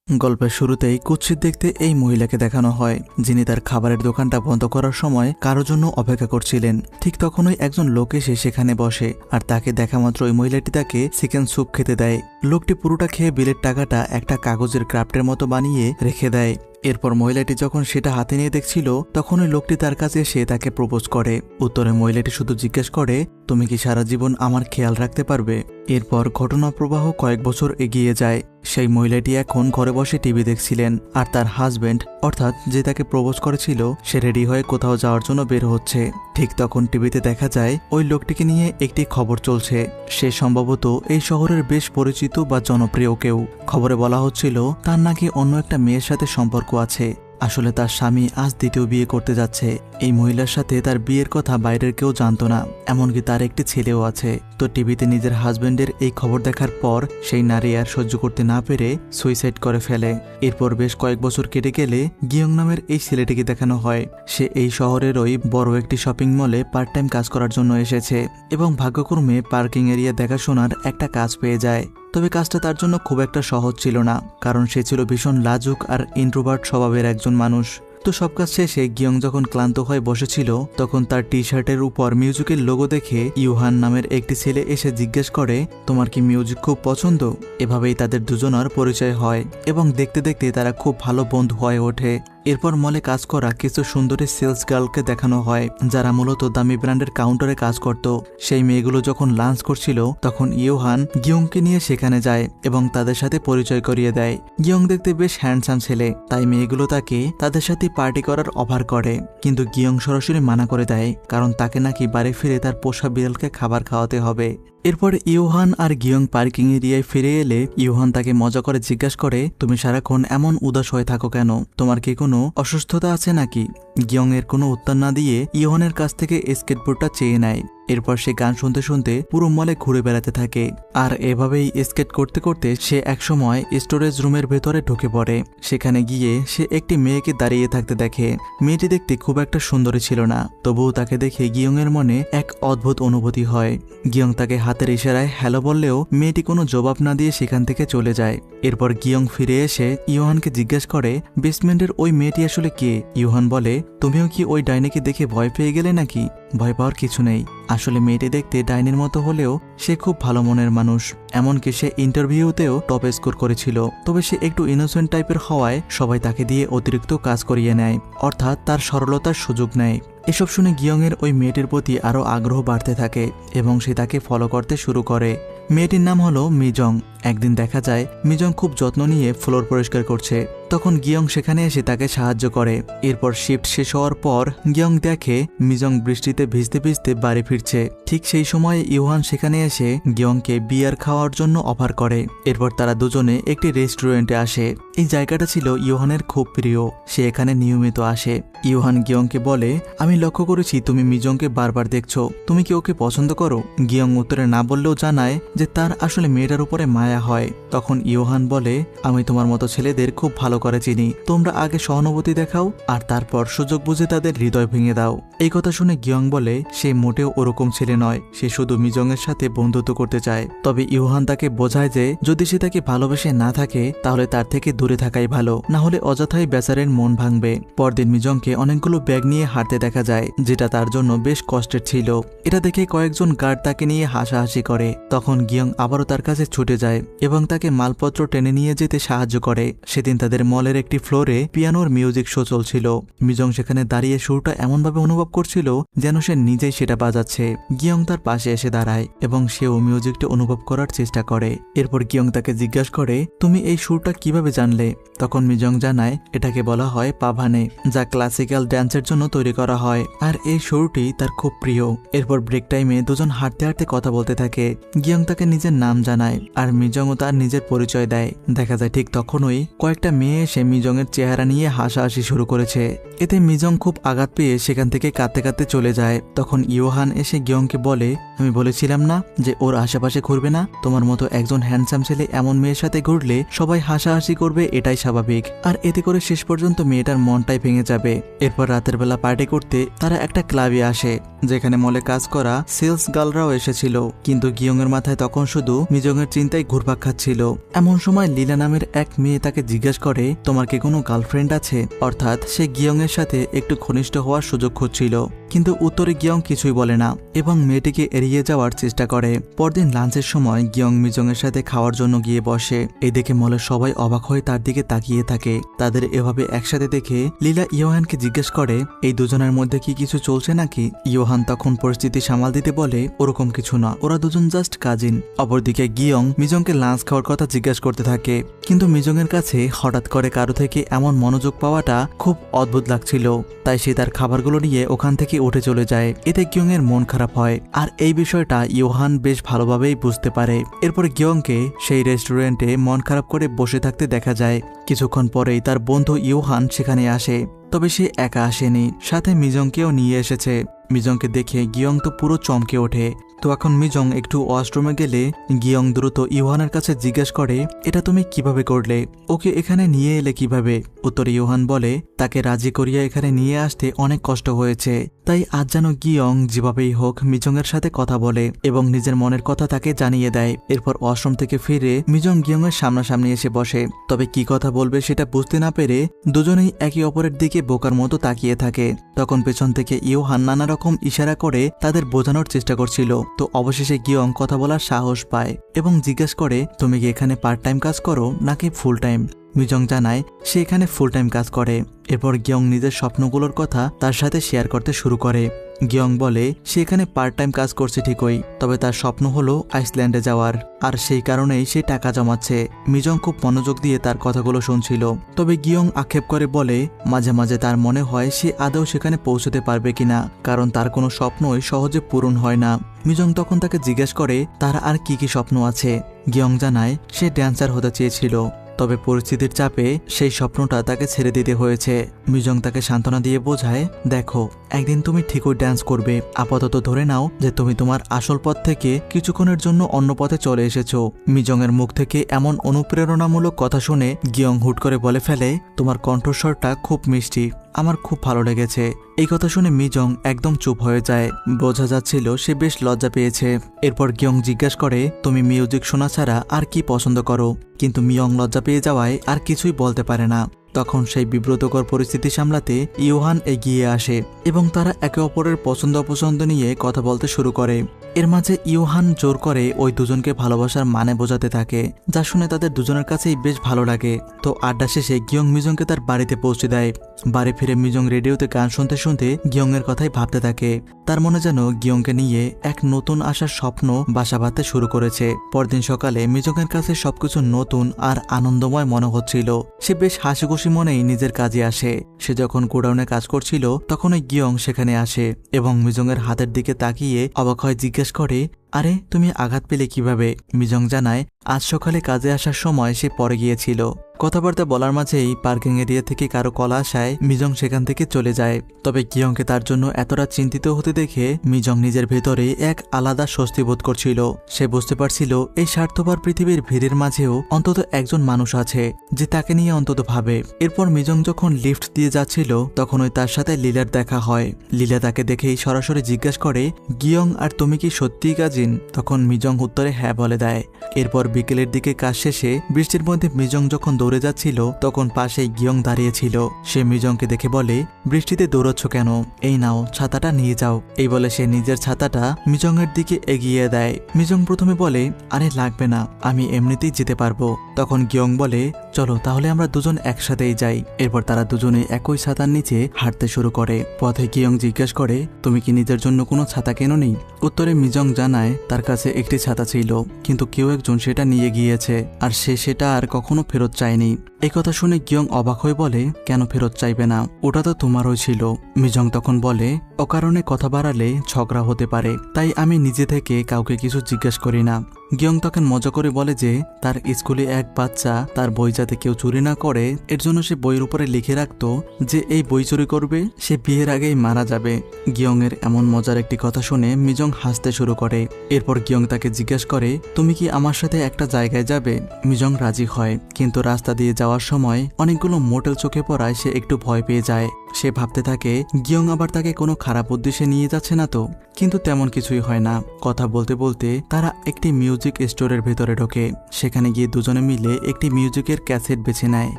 গল্পের শুরুতেই কুৎসিত দেখতে এই মহিলাকে দেখানো হয়, যিনি তার খাবারের দোকানটা বন্ধ করার সময় কারোর জন্য অপেক্ষা করছিলেন। ঠিক তখনই একজন লোক এসে সেখানে বসে, আর তাকে দেখা মাত্র ওই মহিলাটি তাকে চিকেন স্যুপ খেতে দেয়। লোকটি পুরোটা খেয়ে বিলের টাকাটা একটা কাগজের ক্রাফটের মতো বানিয়ে রেখে দেয়। এরপর মহিলাটি যখন সেটা হাতে নিয়ে দেখছিল, তখন ওই লোকটি তার কাছে এসে তাকে প্রপোজ করে। উত্তরে মহিলাটি শুধু জিজ্ঞেস করে, তুমি কি সারা জীবন আমার খেয়াল রাখতে পারবে? এরপর ঘটনা প্রবাহ কয়েক বছর এগিয়ে যায়। সেই মহিলাটি এখন ঘরে বসে টিভি দেখছিলেন, আর তার হাজবেন্ড অর্থাৎ যে তাকে প্রপোজ করেছিল সে রেডি হয়ে কোথাও যাওয়ার জন্য বের হচ্ছে। ঠিক তখন টিভিতে দেখা যায় ওই লোকটিকে নিয়ে একটি খবর চলছে। সে সম্ভবত এই শহরের বেশ পরিচিত বা জনপ্রিয় কেউ। খবরে বলা হচ্ছিল তার নাকি অন্য একটা মেয়ের সাথে সম্পর্ক আছে। আসলে তার স্বামী আজ দ্বিতীয় বিয়ে করতে যাচ্ছে। এই মহিলার সাথে তার বিয়ের কথা বাইরের কেউ জানতো না, এমনকি তার একটি ছেলেও আছে। তো টিভিতে নিজের হাজবেন্ডের এই খবর দেখার পর সেই নারী আর সহ্য করতে না পেরে সুইসাইড করে ফেলে। এরপর বেশ কয়েক বছর কেটে গেলে গিয়ং নামের এই ছেলেটিকে দেখানো হয়। সে এই শহরেরই বড় একটি শপিং মলে পার্ট টাইম কাজ করার জন্য এসেছে এবং ভাগ্যক্রমে পার্কিং এরিয়া দেখাশোনার একটা কাজ পেয়ে যায়। তবে কাজটা তার জন্য খুব একটা সহজ ছিল না, কারণ সে ছিল ভীষণ লাজুক আর ইন্ট্রোভার্ট স্বভাবের একজন মানুষ। তো সব কাজ শেষে গিয়ং যখন ক্লান্ত হয়ে বসেছিল, তখন তার টি শার্টের উপর মিউজিকের লোগো দেখে ইউহান নামের একটি ছেলে এসে জিজ্ঞেস করে, তোমার কি মিউজিক খুব পছন্দ? এভাবেই তাদের দুজনের পরিচয় হয় এবং দেখতে দেখতে তারা খুব ভালো বন্ধু হয়ে ওঠে। এরপর মলে কাজ করা কিছু সুন্দরী সেলস গার্লকে দেখানো হয়, যারা মূলত দামি ব্র্যান্ডের কাউন্টারে কাজ করত। সেই মেয়েগুলো যখন লাঞ্চ করছিল, তখন ইউহান গিয়ংকে নিয়ে সেখানে যায় এবং তাদের সাথে পরিচয় করিয়ে দেয়। গিয়ং দেখতে বেশ হ্যান্ডসাম ছেলে, তাই মেয়েগুলো তাকে তাদের সাথে পার্টি করার অফার করে। কিন্তু গিয়ং সরাসরি মানা করে দেয়, কারণ তাকে নাকি বাড়ি ফিরে তার পোষা বিড়ালকে খাবার খাওয়াতে হবে। এরপর ইউহান আর গিয়ং পার্কিং এরিয়ায় ফিরে এলে ইউহান তাকে মজা করে জিজ্ঞাসা করে, তুমি সারাক্ষণ এমন উদাস হয়ে থাকো কেন? তোমার কি কোনো অসুস্থতা আছে নাকি? গিয়ং এর কোনো উত্তর না দিয়ে ইউহানের কাছ থেকে স্কেটবোর্ডটা চেয়ে নেয়। এরপর সে গান শুনতে শুনতে পুরো মলে ঘুরে বেড়াতে থাকে, আর এভাবেই স্কেট করতে করতে সে একসময় স্টোরেজ রুমের ভেতরে ঢুকে পড়ে। সেখানে গিয়ে সে একটি মেয়েকে দাঁড়িয়ে থাকতে দেখে। মেয়েটি দেখতে খুব একটা সুন্দরী ছিল না, তবুও তাকে দেখে গিয়ং এর মনে এক অদ্ভুত অনুভূতি হয়। গিয়ং তাকে হাতের ইশারায় হ্যালো বললেও মেয়েটি কোনো জবাব না দিয়ে সেখান থেকে চলে যায়। এরপর গিয়ং ফিরে এসে ইউহানকে জিজ্ঞেস করে, বেসমেন্টের ওই মেয়েটি আসলে কে? ইউহান বলে, তুমিও কি ওই ডাইনিকে দেখে ভয় পেয়ে গেলে নাকি? ভয় পাওয়ার কিছু নেই, আসলে মেয়েটি দেখতে ডাইনির মতো হলেও সে খুব ভালো মনের মানুষ। এমনকি সে ইন্টারভিউতেও টপ স্কোর করেছিল। তবে সে একটু ইনোসেন্ট টাইপের হওয়ায় সবাই তাকে দিয়ে অতিরিক্ত কাজ করিয়ে নেয়, অর্থাৎ তার সরলতার সুযোগ নেয়। এসব শুনে গিয়ং এর ওই মেয়েটির প্রতি আরও আগ্রহ বাড়তে থাকে এবং সে তাকে ফলো করতে শুরু করে। মেয়েটির নাম হলো মিজং। একদিন দেখা যায় মিজং খুব যত্ন নিয়ে ফ্লোর পরিষ্কার করছে। তখন গিয়ং সেখানে এসে তাকে সাহায্য করে। এরপর শিফট শেষ হওয়ার পর গিয়ং দেখে মিজং বৃষ্টিতে ভিজতে ভিজতে বাড়ি ফিরছে। ঠিক সেই সময় ইউহান সেখানে এসে গিয়ংকে বিয়ার খাওয়ার জন্য অফার করে। এরপর তারা দুজনে একটি রেস্টুরেন্টে আসে। এই জায়গাটা ছিল ইউহানের খুব প্রিয়, সে এখানে নিয়মিত আসে। ইউহান গিয়ংকে বলে, আমি লক্ষ্য করেছি তুমি মিজংকে বারবার দেখছো, তুমি কি ওকে পছন্দ করো? গিয়ং উত্তরে না বললেও জানায় যে তার আসলে মেয়েটার উপরে মায়া হয়। তখন ইউহান বলে, আমি তোমার মতো ছেলেদের খুব ভালো করে চিনি, তোমরা আগে সহানুভূতি দেখাও আর তারপর সুযোগ বুঝে তাদের হৃদয় ভেঙে দাও। এই কথা শুনে গিয়ং বলে, সে মোটেও ওরকম ছেলে নয়, সে শুধু মিজং এর সাথে বন্ধুত্ব করতে চায়। তবে ইউহান তাকে বোঝায় যে যদি সে তাকে ভালোবেসে না থাকে তাহলে তার থেকে দূরে থাকাই ভালো, না হলে অযথাই বেচারের মন ভাঙবে। পরদিন মিজংকে অনেকগুলো ব্যাগ নিয়ে হাঁটতে দেখা যায়, যেটা তার জন্য বেশ কষ্টের ছিল। এটা দেখে কয়েকজন গার্ড তাকে নিয়ে হাসাহাসি করে। তখন গিয়ং আবারও তার কাছে ছুটে যায় এবং তাকে মালপত্র টেনে নিয়ে যেতে সাহায্য করে। সেদিন তাদের মলের একটি ফ্লোরে পিয়ানোর মিউজিক শো চলছিল। মিজং সেখানে দাঁড়িয়ে সুরটা এমনভাবে অনুভব করছিল যেন সে নিজেই সেটা বাজাচ্ছে। গিয়ং তার পাশে এসে দাঁড়ায় এবং সেও মিউজিকটা অনুভব করার চেষ্টা করে। এরপর গিয়ং তাকে জিজ্ঞাসা করে, তুমি এই সুরটা কিভাবে জানলে? তখন মিজং জানায়, এটাকে বলা হয় পাভানে, যা ক্লাসিক্যাল ড্যান্সের জন্য তৈরি করা হয়, আর এই সুরটি তার খুব প্রিয়। এরপর ব্রেক টাইমে দুজন হাঁটতে হাঁটতে কথা বলতে থাকে। গিয়ং তাকে নিজের নাম জানায় আর মিজংও তার নিজের পরিচয় দেয়। দেখা যায় ঠিক তখনই কয়েকটা মেয়ে এসে মিজংয়ের চেহারা নিয়ে হাসাহাসি শুরু করেছে। এতে মিজং খুব আঘাত পেয়ে সেখান থেকে কাঁদতে কাঁদতে চলে যায়। তখন ইয়োহান এসে গিয়ংকে বলে, আমি বলেছিলাম না যে ওর আশেপাশে ঘুরবে না? তোমার মতো একজন হ্যান্ডসাম ছেলে এমন মেয়ের সাথে ঘুরলে সবাই হাসাহাসি করবে, এটাই স্বাভাবিক। আর এতে করে শেষ পর্যন্ত মেয়েটার মনটাই ভেঙে যাবে। এরপর রাতের বেলা পার্টি করতে তারা একটা ক্লাবে আসে, যেখানে মলে কাজ করা সেলস গার্লরাও এসেছিল। কিন্তু গিয়ংয়ের মাথায় তখন শুধু মিজংয়ের চিন্তায় ঘুরপাক খাচ্ছিল। এমন সময় লীলা নামের এক মেয়ে তাকে জিজ্ঞাসা করে, তোমার কি কোনো গার্লফ্রেন্ড আছে? অর্থাৎ সে গিয়ংয়ের সাথে একটু ঘনিষ্ঠ হওয়ার সুযোগ খুঁজছিল। কিন্তু উত্তরে গিয়ং কিছুই বলে না এবং মেয়েটিকে এড়িয়ে যাওয়ার চেষ্টা করে। পরদিন লাঞ্চের সময় গিয়ং মিজংয়ের সাথে খাওয়ার জন্য গিয়ে বসে। এই দেখে মলের সবাই অবাক হয়ে তার দিকে তাকিয়ে থাকে। তাদের এভাবে একসাথে দেখে লীলা ইয়োহানকে জিজ্ঞেস করে, এই দুজনের মধ্যে কি কিছু চলছে নাকি? ইয়োহান তখন পরিস্থিতি সামাল দিতে বলে, ওরকম কিছু না, ওরা দুজন জাস্ট কাজিন। অপরদিকে গিয়ং মিজংকে লাঞ্চ খাওয়ার কথা জিজ্ঞাসা করতে থাকে। কিন্তু মিজংয়ের কাছে হঠাৎ করে কারো থেকে এমন মনোযোগ পাওয়াটা খুব অদ্ভুত লাগছিল। তাই সে তার খাবারগুলো নিয়ে ওখান থেকে উঠে চলে যায়। এতে গিয়ংয়ের মন খারাপ হয়, আর এই বিষয়টা ইয়োহান বেশ ভালোভাবেই বুঝতে পারে। এরপর গিয়ংকে সেই রেস্টুরেন্টে মন খারাপ করে বসে থাকতে দেখা যায়। কিছুক্ষণ পরেই তার বন্ধু ইয়োহান সেখানে আসে। তবে সে একা আসেনি, সাথে মিজংকেও নিয়ে এসেছে। মিজংকে দেখে গিয়ং তো পুরো চমকে ওঠে। তো এখন মিজং একটু ওয়াশরুমে গেলে গিয়ং দ্রুত ইয়োহানের কাছে জিজ্ঞেস করে, এটা তুমি কিভাবে করলে? ওকে এখানে নিয়ে এলে কিভাবে? উত্তরে ইয়োহান বলে, তাকে রাজি করিয়ে এখানে নিয়ে আসতে অনেক কষ্ট হয়েছে। তাই আজ যেন গিয়ং যেভাবেই হোক মিজংয়ের সাথে কথা বলে এবং নিজের মনের কথা তাকে জানিয়ে দেয়। এরপর ওয়াশরুম থেকে ফিরে মিজং গিয়ংয়ের সামনাসামনি এসে বসে। তবে কি কথা বলবে সেটা বুঝতে না পেরে দুজনেই একে অপরের দিকে বোকার মতো তাকিয়ে থাকে। তখন পেছন থেকে ইয়োহান নানা রকম ইশারা করে তাদের বোঝানোর চেষ্টা করছিল। তো অবশেষে গিয়ং কথা বলার সাহস পায় এবং জিজ্ঞেস করে, তুমি কি এখানে পার্ট টাইম কাজ করো নাকি ফুল টাইম? মিজং জানায় সে এখানে ফুল টাইম কাজ করে। এরপর গিয়ং নিজের স্বপ্নগুলোর কথা তার সাথে শেয়ার করতে শুরু করে। গিয়ং বলে সে এখানে পার্ট টাইম কাজ করছে ঠিকই, তবে তার স্বপ্ন হলো আইসল্যান্ডে যাওয়ার, আর সেই কারণেই সে টাকা জমাচ্ছে। মিজং খুব মনোযোগ দিয়ে তার কথাগুলো শুনছিল। তবে গিয়ং আক্ষেপ করে বলে, মাঝে মাঝে তার মনে হয় সে আদৌ সেখানে পৌঁছতে পারবে কিনা, কারণ তার কোনো স্বপ্নই সহজে পূরণ হয় না। মিজং তখন তাকে জিজ্ঞেস করে তার আর কি কি স্বপ্ন আছে। গিয়ং জানায় সে ড্যান্সার হতে চেয়েছিল, তবে পরিস্থিতির চাপে সেই স্বপ্নটা তাকে ছেড়ে দিতে হয়েছে। মিজং তাকে সান্ত্বনা দিয়ে বোঝায়, দেখো একদিন তুমি ঠিকই ডান্স করবে, আপাতত ধরে নাও যে তুমি তোমার আসল পথ থেকে কিছুক্ষণের জন্য অন্য পথে চলে এসেছো। মিজং এর মুখ থেকে এমন অনুপ্রেরণামূলক কথা শুনে গিয়ং হুট করে বলে ফেলে, তোমার কণ্ঠস্বরটা খুব মিষ্টি, আমার খুব ভালো লেগেছে। এই কথা শুনে মিজং একদম চুপ হয়ে যায়। বোঝা যাচ্ছিল সে বেশ লজ্জা পেয়েছে। এরপর গিয়ং জিজ্ঞাসা করে, তুমি মিউজিক শোনা ছাড়া আর কি পছন্দ করো? কিন্তু মিয়ং লজ্জা পেয়ে যাওয়ায় আর কিছুই বলতে পারে না। তখন সেই বিব্রতকর পরিস্থিতি সামলাতে ইয়োহান এগিয়ে আসে এবং তারা একে অপরের পছন্দ অপছন্দ নিয়ে কথা বলতে শুরু করে। এর মাঝে ইয়োহান জোর করে ওই দুজনকে ভালোবাসার মানে বোঝাতে থাকে, যা শুনে তাদের দুজনের কাছেই বেশ ভালো লাগে। তো আড্ডা শেষে গিয়ং মিজংকে তার বাড়িতে পৌঁছে দেয়। বাড়ি ফিরে মিজং রেডিওতে গান শুনতে শুনতে গিয়ং এর কথাই ভাবতে থাকে। তার মনে যেন গিয়ংকে নিয়ে এক নতুন আসার স্বপ্ন বাসা বাঁধতে শুরু করেছে। পরদিন সকালে মিজংয়ের কাছে সবকিছু নতুন আর আনন্দময় মনে হচ্ছিল। সে বেশ হাসিখুশি মনেই নিজের কাজে আসে। সে যখন গোডাউনে কাজ করছিল তখন ওই গিয়ং সেখানে আসে এবং মিজংয়ের হাতের দিকে তাকিয়ে অবাক হয়ে জিজ্ঞেস করে, আরে তুমি আঘাত পেলে কিভাবে? মিজং জানায় আজ সকালে কাজে আসার সময় সে পড়ে গিয়েছিল। কথাবার্তা বলার মাঝেই পার্কিং এরিয়া থেকে কারো কল আসায় মিজং সেখান থেকে চলে যায়। তবে গিয়ংকে তার জন্য এতটা চিন্তিত হতে দেখে মিজং নিজের ভেতরে এক আলাদা স্বস্তি বোধ করছিল। সে বুঝতে পারছিল এই স্বার্থপর পৃথিবীর ভিড়ের মাঝেও অন্তত একজন মানুষ আছে যে তাকে নিয়ে অন্তত ভাবে। এরপর মিজং যখন লিফট দিয়ে যাচ্ছিল তখনই তার সাথে লীলার দেখা হয়। লীলা তাকে দেখেই সরাসরি জিজ্ঞাসা করে, গিয়ং আর তুমি কি সত্যিই কাজিন? তখন মিজং উত্তরে হ্যাঁ বলে দেয়। এরপর বিকেলের দিকে কাজ শেষে বৃষ্টির মধ্যে মিজং যখন দৌড়ে যাচ্ছিল তখন পাশেই গিয়ং দাঁড়িয়েছিল। সে মিজংকে দেখে বলে, বৃষ্টিতে দৌড়চ্ছ কেন? এই নাও ছাতাটা নিয়ে যাও। এই বলে সে নিজের ছাতাটা মিজং এর দিকে এগিয়ে দেয়। মিজং প্রথমে বলে, আরে লাগবে না, আমি এমনিতেই যেতে পারবো। তখন গিয়ং বলে, চলো তাহলে আমরা দুজন একসাথেই যাই। এরপর তারা দুজনে একই ছাতার নিচে হাঁটতে শুরু করে। পথে গিয়ং জিজ্ঞেস করে, তুমি কি নিজের জন্য কোনো ছাতা কেননি? উত্তরে মিজং জানায় তার কাছে একটি ছাতা ছিল, কিন্তু কেউ একজন সেটা নিয়ে গিয়েছে আর সে সেটা আর কখনো ফেরত চায়নি। এই কথা শুনে গিয়ং অবাক হয়ে বলে, কেন ফেরত চাইবে না? ওটা তো তোমারই ছিল। মিজং তখন বলে, অকারণে কথা বাড়ালে ঝগড়া হতে পারে, তাই আমি নিজে থেকে কাউকে কিছু জিজ্ঞেস করি না। গিয়ং তখন মজা করে বলে যে তার স্কুলে এক বাচ্চা তার বই যাতে কেউ চুরি না করে এর জন্য সে বইয়ের উপরে লিখে রাখতো যে এই বই চুরি করবে সে বিয়ের আগেই মারা যাবে। গিয়ং এর এমন মজার একটি কথা শুনে মিজং হাসতে শুরু করে। এরপর গিয়ং তাকে জিজ্ঞেস করে তুমি কি আমার সাথে একটা জায়গায় যাবে? মিজং রাজি হয়, কিন্তু রাস্তা দিয়ে যাওয়ার সময় অনেকগুলো মোটেল চোখে পড়ায় সে একটু ভয় পেয়ে যায়। সে ভাবতে থাকে গিয়ং আবার তাকে কোনো খারাপ উদ্দেশ্যে নিয়ে যাচ্ছে না তো, কিন্তু তেমন কিছুই হয় না। কথা বলতে বলতে তারা একটি মিউজিক স্টোরের ভেতরে ঢোকে। সেখানে গিয়ে দুজনে মিলে একটি মিউজিকের ক্যাসেট বেছে নেয়।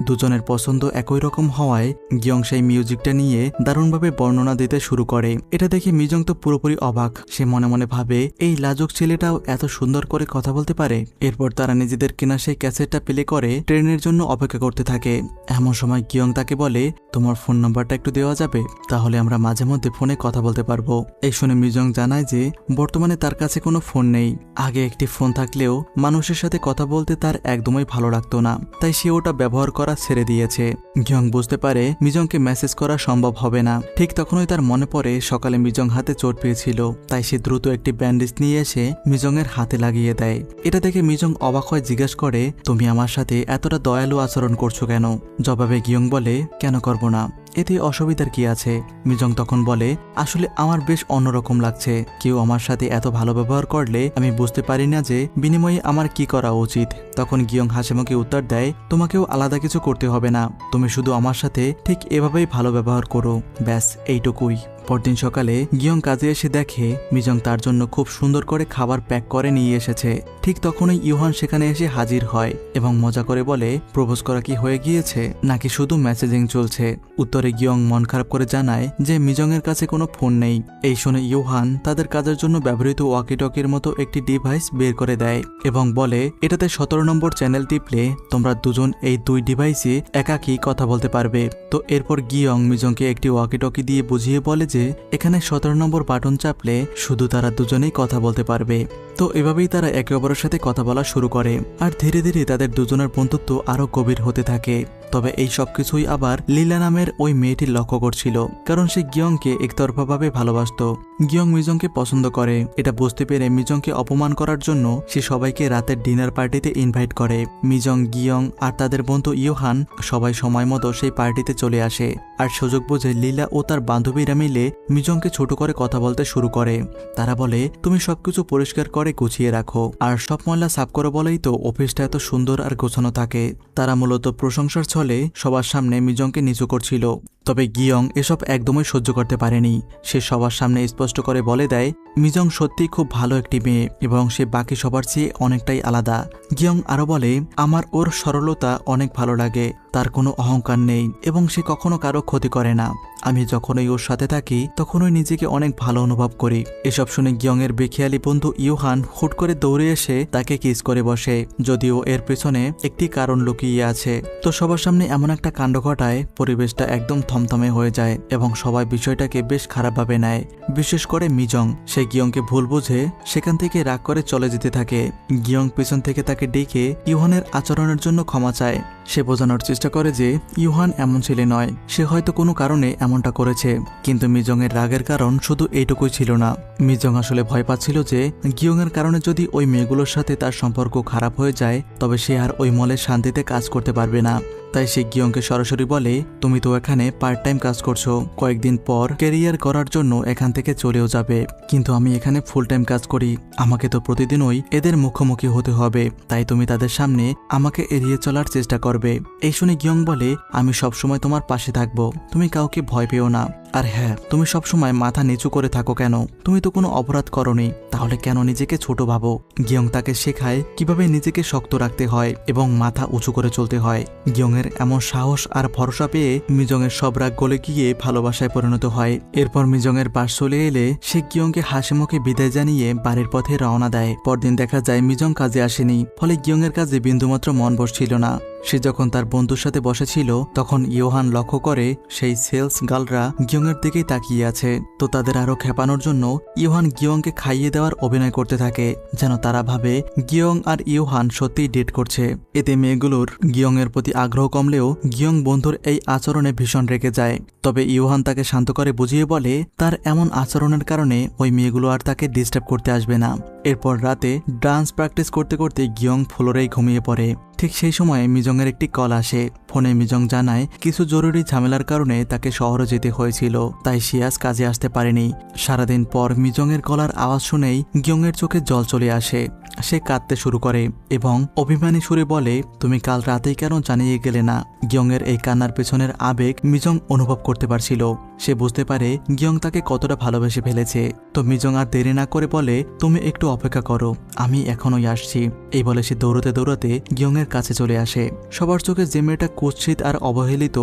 দুজনের পছন্দ একই রকম হওয়ায় গিয়ং সেই মিউজিকটা নিয়ে দারুণভাবে বর্ণনা দিতে শুরু করে। এটা দেখে মিজং তো পুরোপুরি অবাক। সে মনে মনে ভাবে এই লাজুক ছেলেটাও এত সুন্দর করে কথা বলতে পারে। এরপর তারা নিজেদের কেনা সেই ক্যাসেটটা প্লে করে ট্রেনের জন্য অপেক্ষা করতে থাকে। এমন সময় গিয়ং তাকে বলে তোমার ফোন নাম্বারটা একটু দেওয়া যাবে, তাহলে আমরা মাঝে মধ্যে ফোনে কথা বলতে পারবো। এই শুনে মিজং জানায় যে বর্তমানে তার কাছে কোনো ফোন নেই। আগে একটি ফোন থাকলেও মানুষের সাথে কথা বলতে তার একদমই ভালো লাগতো না, তাই সে ওটা ব্যবহার করা ছেড়ে দিয়েছে। গিয়ং বুঝতে পারে মিজংকে মেসেজ করা সম্ভব হবে না। ঠিক তখনই তার মনে পড়ে সকালে মিজং হাতে চোট পেয়েছিল, তাই সে দ্রুত একটি ব্যান্ডেজ নিয়ে এসে মিজং এর হাতে লাগিয়ে দেয়। এটা দেখে মিজং অবাক হয়ে জিজ্ঞেস করে তুমি আমার সাথে এতটা দয়ালু আচরণ করছো কেন? জবাবে গিয়ং বলে কেন করব না, এতে অসুবিধার কি আছে? মিজং তখন বলে আসলে আমার বেশ অন্যরকম লাগছে। কেউ আমার সাথে এত ভালো ব্যবহার করলে আমি বুঝতে পারি না যে বিনিময়ে আমার কি করা উচিত। তখন গিয়ং হাসিমুখে উত্তর দেয় তোমাকেও আলাদা কিছু করতে হবে না, তুমি শুধু আমার সাথে ঠিক এভাবেই ভালো ব্যবহার করো, ব্যাস এইটুকুই। পরদিন সকালে গিয়ং কাজে এসে দেখে মিজং তার জন্য খুব সুন্দর করে খাবার প্যাক করে নিয়ে এসেছে। ঠিক তখনই ইউহান সেখানে এসে হাজির হয় এবং মজা করে বলে প্রপোজ করা কি হয়ে গিয়েছে নাকি শুধু মেসেজিং চলছে? উত্তরে গিয়ং মন খারাপ করে জানায় যে মিজং এর কাছে কোনো ফোন নেই। এই শুনে ইউহান তাদের কাজের জন্য ব্যবহৃত ওয়াকি টকির মতো একটি ডিভাইস বের করে দেয় এবং বলে এটাতে 17 নম্বর চ্যানেল টিপলে তোমরা দুজন এই দুই ডিভাইসে একাকী কথা বলতে পারবে। তো এরপর গিয়ং মিজংকে একটি ওয়াকি টকি দিয়ে বুঝিয়ে বলে যে এখানে 17 নম্বর বাটন চাপলে শুধু তারা দুজনেই কথা বলতে পারবে। তো এভাবেই তারা একে অপরের সাথে কথা বলা শুরু করে আর ধীরে ধীরে তাদের দুজনের বন্ধুত্ব আরো গভীর হতে থাকে। তবে এই সবকিছুই আবার লীলা নামের ওই মেয়েটি লক্ষ্য করছিল, কারণ সে গিয়ংকে একতরফাভাবে ভালোবাসত। গিয়ং মিজংকে পছন্দ করে, এটা বুঝতে পেরে মিজংকে অপমান করার জন্য সে সবাইকে রাতের ডিনার পার্টিতে ইনভাইট করে। মিজং, গিয়ং আর তাদের বন্ধু ইউহান সবাই সময় মতো সেই পার্টিতে চলে আসে আর সুযোগ বুঝে লীলা ও তার বান্ধবীরা মিলে মিজংকে ছোট করে কথা বলতে শুরু করে। তারা বলে তুমি সবকিছু পরিষ্কার করে গুছিয়ে রাখো আর সব ময়লা সাফ করো বলেই তো অফিসটা এত সুন্দর আর গোছানো থাকে। তারা মূলত প্রশংসার ছলে সবার সামনে মিজংকে নিচু করছিল। তবে গিয়ং এসব একদমই সহ্য করতে পারেনি। সে সবার সামনে স্পষ্ট করে বলে দেয় মিজং সত্যিই খুব ভালো একটি মেয়ে এবং সে বাকি সবার চেয়ে অনেকটাই আলাদা। গিয়ং আরো বলে আমার ওর সরলতা অনেক ভালো লাগে, তার কোনো অহংকার নেই এবং সে কখনো কারো ক্ষতি করে না। আমি যখনই ওর সাথে থাকি তখনই নিজেকে অনেক ভালো অনুভব করি। এসব শুনে গিয়ং এর বেখেয়ালি বন্ধু ইউহান হুট করে দৌড়ে এসে তাকে কিস করে বসে, যদিও এর পেছনে একটি কারণ লুকিয়ে আছে। তো সবার সামনে এমন একটা কাণ্ড ঘটায় পরিবেশটা একদম থমথমে হয়ে যায় এবং সবাই বিষয়টাকে বেশ খারাপভাবে নেয়, বিশেষ করে মিজং। সে গিয়ংকে ভুল বুঝে সেখান থেকে রাগ করে চলে যেতে থাকে। গিয়ং পেছন থেকে তাকে ডেকে ইউহানের আচরণের জন্য ক্ষমা চায়। সে বোঝানোর চেষ্টা করে যে ইউহান এমন ছেলে নয়, সে হয়তো কোনো কারণে এমনটা করেছে, কিন্তু মিজং এর রাগের কারণ শুধু এইটুকুই ছিল না। মিজং আসলে ভয় পাচ্ছিল যে গিয়ং এর কারণে যদি ওই মেয়েগুলোর সাথে তার সম্পর্ক খারাপ হয়ে যায় তবে সে আর ওই মলে শান্তিতে কাজ করতে পারবে না। তাই সে গিয়ংকে সরাসরি বলে তুমি তো এখানে পার্ট টাইম কাজ করছো, কয়েকদিন পর ক্যারিয়ার করার জন্য এখান থেকে চলেও যাবে, কিন্তু আমি এখানে ফুল টাইম কাজ করি, আমাকে তো প্রতিদিনই এদের মুখোমুখি হতে হবে, তাই তুমি তাদের সামনে আমাকে এড়িয়ে চলার চেষ্টা করবে। এই শুনে গিয়ং বলে আমি সবসময় তোমার পাশে থাকবো, তুমি কাউকে ভয় পেও না। আর হ্যাঁ, তুমি সবসময় মাথা নিচু করে থাকো কেন? তুমি তো কোনো অপরাধ করনি, তাহলে কেন নিজেকে ছোট ভাবো? গিয়ং তাকে শেখায় কিভাবে নিজেকে শক্ত রাখতে হয় এবং মাথা উঁচু করে চলতে হয়। গিয়ং এর এমন সাহস আর ভরসা পেয়ে মিজং এর সব রাগ গলে গিয়ে ভালোবাসায় পরিণত হয়। এরপর মিজং এর পাশ চলে এলে সে গিয়ংকে হাসি মুখে বিদায় জানিয়ে বাড়ির পথে রওনা দেয়। পরদিন দেখা যায় মিজং কাজে আসেনি, ফলে গিয়ং এর কাজে বিন্দুমাত্র মন বসছিল না। সে যখন তার বন্ধুর সাথে বসেছিল তখন ইয়োহান লক্ষ্য করে সেই সেলস গার্লরা গিয়ংয়ের দিকেই তাকিয়ে আছে। তো তাদের আরো খেপানোর জন্য ইয়োহান গিয়ংকে খাইয়ে দেওয়ার অভিনয় করতে থাকে, যেন তারা ভাবে গিয়ং আর ইয়োহান সত্যিই ডেট করছে। এতে মেয়েগুলোর গিয়ংয়ের প্রতি আগ্রহ কমলেও গিয়ং বন্ধুর এই আচরণে ভীষণ রেগে যায়। তবে ইয়োহান তাকে শান্ত করে বুঝিয়ে বলে তার এমন আচরণের কারণে ওই মেয়েগুলো আর তাকে ডিস্টার্ব করতে আসবে না। এরপর রাতে ডান্স প্র্যাকটিস করতে করতে গিয়ং ফ্লোরেই ঘুমিয়ে পড়ে। ঠিক সেই সময় মিজংয়ের একটি কল আসে। ফোনে মিজং জানায় কিছু জরুরি ঝামেলার কারণে তাকে শহরে যেতে হয়েছিল, তাই সে আজ কাজে আসতে পারেনি। সারাদিন পর মিজংয়ের গলার আওয়াজ শুনেই গিয়ংয়ের চোখে জল চলে আসে। সে কাঁদতে শুরু করে এবং অভিমানী সুরে বলে, তুমি কাল রাতেই কেন জানিয়ে গেলে না? গিয়ংয়ের এই কান্নার পেছনের আবেগ মিজং অনুভব করতে পারছিল। সে বুঝতে পারে গিয়ং তাকে কতটা ভালোবেসে ফেলেছে। তো মিজং আর দেরি না করে বলে, তুমি একটু অপেক্ষা করো, আমি এখনই আসছি। এই বলে সে দৌড়তে দৌড়তে গিয়ংয়ের কাছে চলে আসে। সবার চোখে যে মেয়েটা কুৎসিত আর অবহেলিত,